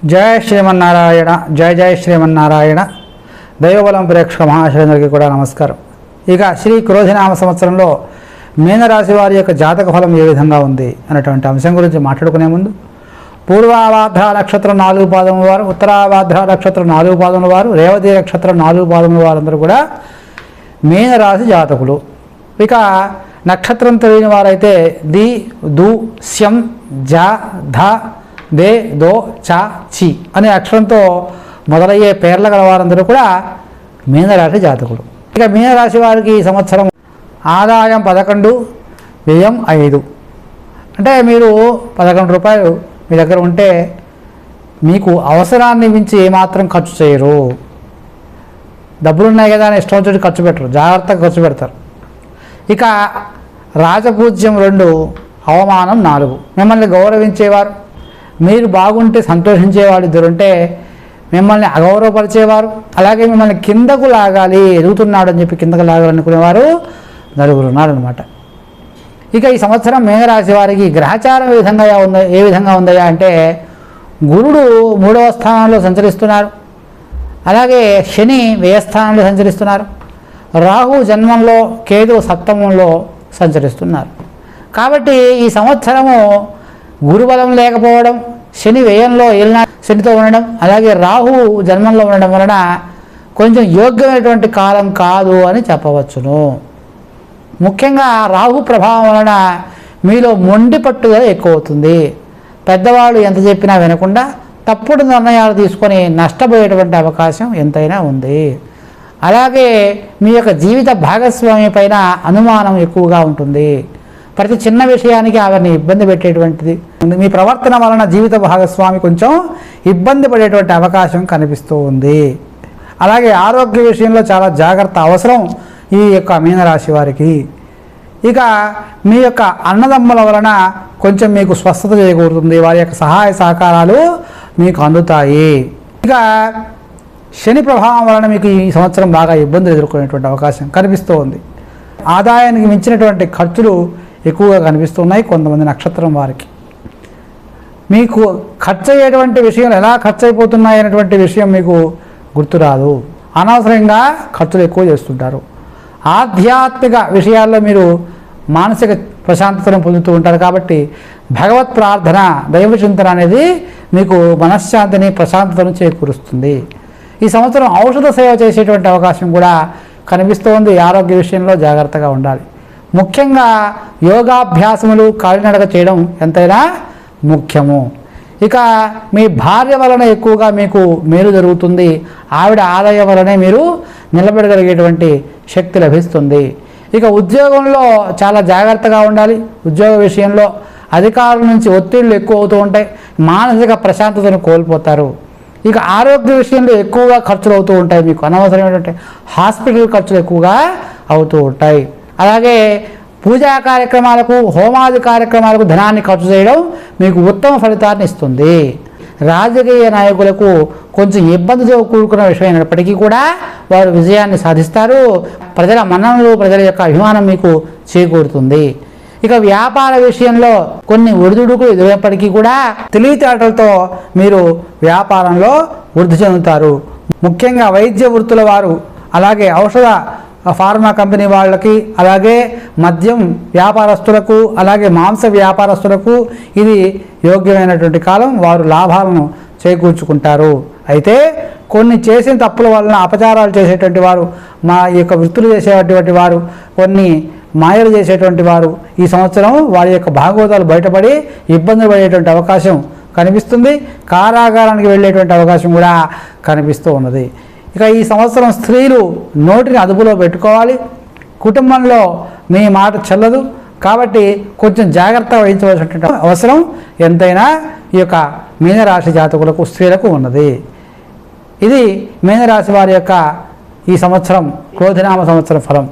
జయ శ్రీమన్నారాయణ. జయ జయ శ్రీమన్నారాయణ. దైవబలం ప్రేక్షక మహాశయులందరికీ కూడా నమస్కారం. ఇక శ్రీ క్రోధినామ సంవత్సరంలో మీనరాశి వారి యొక్క జాతక ఫలం ఏ విధంగా ఉంది అనేటువంటి అంశం గురించి మాట్లాడుకునే ముందు పూర్వాభాద్ర నక్షత్రం 4 పాదముల వారు, ఉత్తరాభాద్ర నక్షత్రం 4 పాదముల వారు, రేవతి నక్షత్రం 4 పాదముల వారందరూ కూడా మీనరాశి జాతకులు. ఇక నక్షత్రం తెలియని వారైతే ది, దు, స్యం, జ, ధ, దే, దో, చ, చి అనే అక్షరంతో మొదలయ్యే పేర్ల గల వారందరూ కూడా మీనరాశి జాతకులు. ఇక మీనరాశి వారికి ఈ సంవత్సరం ఆదాయం 11, వ్యయం 5. అంటే మీరు 11 రూపాయలు మీ దగ్గర ఉంటే మీకు అవసరాన్ని మించి ఏమాత్రం ఖర్చు చేయరు. డబ్బులు ఉన్నాయి కదా అని ఇష్టం వచ్చి ఖర్చు పెట్టరు, జాగ్రత్తగా ఖర్చు పెడతారు. ఇక రాజపూజ్యం 2, అవమానం 4. మిమ్మల్ని గౌరవించేవారు, మీరు బాగుంటే సంతోషించేవాడు ఇద్దరుంటే మిమ్మల్ని అగౌరవపరిచేవారు, అలాగే మిమ్మల్ని కిందకు లాగాలి, ఎదుగుతున్నాడు అని చెప్పి కిందకు లాగాలనుకునేవారు 4 ఉన్నారనమాట. ఇక ఈ సంవత్సరం మీనరాశి వారికి గ్రహచారం ఏ విధంగా ఉందయా అంటే గురుడు 3వ స్థానంలో సంచరిస్తున్నారు, అలాగే శని వ్యయస్థానంలో సంచరిస్తున్నారు, రాహు జన్మంలో, కేతు సప్తమంలో సంచరిస్తున్నారు. కాబట్టి ఈ సంవత్సరము గురుబలం లేకపోవడం, శని వ్యయంలో శనితో ఉండడం, అలాగే రాహు జన్మంలో ఉండడం వలన కొంచెం యోగ్యమైనటువంటి కాలం కాదు అని చెప్పవచ్చును. ముఖ్యంగా రాహు ప్రభావం వలన మీలో మొండి పట్టుదల ఎక్కువ అవుతుంది. పెద్దవాళ్ళు ఎంత చెప్పినా వినకుండా తప్పుడు నిర్ణయాలు తీసుకొని నష్టపోయేటువంటి అవకాశం ఎంతైనా ఉంది. అలాగే మీ యొక్క జీవిత భాగస్వామి పైన అనుమానం ఎక్కువగా ఉంటుంది. ప్రతి చిన్న విషయానికి ఆవిడని ఇబ్బంది పెట్టేటువంటిది, మీ ప్రవర్తన వలన జీవిత భాగస్వామి కొంచెం ఇబ్బంది పడేటువంటి అవకాశం కనిపిస్తూ ఉంది. అలాగే ఆరోగ్య విషయంలో చాలా జాగ్రత్త అవసరం ఈ యొక్క మీనరాశి వారికి. ఇక మీ యొక్క అన్నదమ్ముల వలన కొంచెం మీకు స్వస్థత చేకూరుతుంది, వారి యొక్క సహాయ సహకారాలు మీకు అందుతాయి. ఇక శని ప్రభావం వలన మీకు ఈ సంవత్సరం బాగా ఇబ్బందులు ఎదుర్కొనేటువంటి అవకాశం కనిపిస్తూ ఉంది. ఆదాయానికి మించినటువంటి ఖర్చులు ఎక్కువగా కనిపిస్తున్నాయి కొంతమంది నక్షత్రం వారికి. మీకు ఖర్చు అయ్యేటువంటి విషయాలు ఎలా ఖర్చు అయిపోతున్నాయి అనేటువంటి విషయం మీకు గుర్తురాదు. అనవసరంగా ఖర్చులు ఎక్కువ చేస్తుంటారు. ఆధ్యాత్మిక విషయాల్లో మీరు మానసిక ప్రశాంతతను పొందుతూ ఉంటారు. కాబట్టి భగవత్ ప్రార్థన, దైవ చింతన అనేది మీకు మనశ్శాంతిని, ప్రశాంతతను చేకూరుస్తుంది. ఈ సంవత్సరం ఔషధ సేవ చేసేటువంటి అవకాశం కూడా కనిపిస్తోంది. ఆరోగ్య విషయంలో జాగ్రత్తగా ఉండాలి. ముఖ్యంగా యోగాభ్యాసములు, కాలినడక చేయడం ఎంతైనా ముఖ్యము. ఇక మీ భార్య వలన ఎక్కువగా మీకు మేలు జరుగుతుంది. ఆవిడ ఆదాయం వలనే మీరు నిలబడగలిగేటువంటి శక్తి లభిస్తుంది. ఇక ఉద్యోగంలో చాలా జాగ్రత్తగా ఉండాలి. ఉద్యోగ విషయంలో అధికారుల నుంచి ఒత్తిళ్లు ఎక్కువ అవుతూ ఉంటాయి, మానసిక ప్రశాంతతను కోల్పోతారు. ఇక ఆరోగ్య విషయంలో ఎక్కువగా ఖర్చులు అవుతూ ఉంటాయి, మీకు అనవసరమైనటువంటి హాస్పిటల్ ఖర్చులు ఎక్కువగా అవుతూ ఉంటాయి. అలాగే పూజా కార్యక్రమాలకు, హోమాది కార్యక్రమాలకు ధనాన్ని ఖర్చు చేయడం మీకు ఉత్తమ ఫలితాన్ని ఇస్తుంది. రాజకీయ నాయకులకు కొంచెం ఇబ్బందితో కూడుకున్న విషయమైనప్పటికీ కూడా వారు విజయాన్ని సాధిస్తారు. ప్రజల మన్ననలు, ప్రజల యొక్క అభిమానం మీకు చేకూరుతుంది. ఇక వ్యాపార విషయంలో కొన్ని ఒడిదుడుకులు ఎదురైనప్పటికీ కూడా తెలివితేటలతో మీరు వ్యాపారంలో వృద్ధి చెందుతారు. ముఖ్యంగా వైద్య వృత్తుల వారు, అలాగే ఔషధ ఫార్మా కంపెనీ వాళ్ళకి, అలాగే మద్యం వ్యాపారస్తులకు, అలాగే మాంస వ్యాపారస్తులకు ఇది యోగ్యమైనటువంటి కాలం. వారు లాభాలను చేకూర్చుకుంటారు. అయితే కొన్ని చేసిన తప్పుల వలన అపచారాలు చేసేటువంటి వారు, మా యొక్క వృత్తులు చేసేటువంటి వారు, కొన్ని మాయలు చేసేటువంటి వారు ఈ సంవత్సరం వారి యొక్క భాగవతాలు బయటపడి ఇబ్బంది పడేటువంటి అవకాశం కనిపిస్తుంది. కారాగారానికి వెళ్ళేటువంటి అవకాశం కూడా కనిపిస్తూ ఉన్నది. ఇక ఈ సంవత్సరం స్త్రీలు నోటిని అదుపులో పెట్టుకోవాలి. కుటుంబంలో మీ మాట చెల్లదు, కాబట్టి కొంచెం జాగ్రత్త వహించవలసినటువంటి అవసరం ఎంతైనా ఈ యొక్క మీనరాశి జాతకులకు, స్త్రీలకు ఉన్నది. ఇది మీనరాశి వారి యొక్క ఈ సంవత్సరం క్రోధినామ సంవత్సరం ఫలం.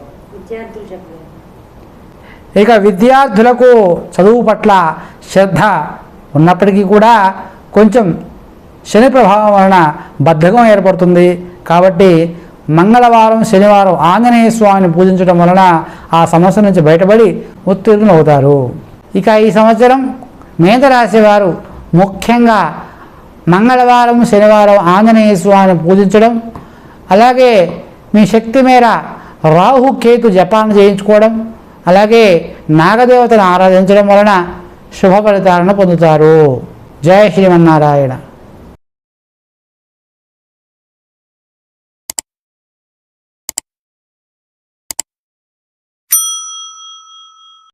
ఇక విద్యార్థులకు చదువు పట్ల శ్రద్ధ ఉన్నప్పటికీ కూడా కొంచెం శని ప్రభావం వలన బద్ధకం ఏర్పడుతుంది. కాబట్టి మంగళవారం, శనివారం ఆంజనేయ స్వామిని పూజించడం వలన ఆ సమస్య నుంచి బయటపడి ఉత్తీర్ణులు అవుతారు. ఇక ఈ సంవత్సరం మీనరాశి వారు ముఖ్యంగా మంగళవారం శనివారం ఆంజనేయ స్వామిని పూజించడం, అలాగే మీ శక్తి మేర రాహు కేతు జపాన్ని చేయించుకోవడం, అలాగే నాగదేవతను ఆరాధించడం వలన శుభ ఫలితాలను పొందుతారు. జయ శ్రీమన్నారాయణ.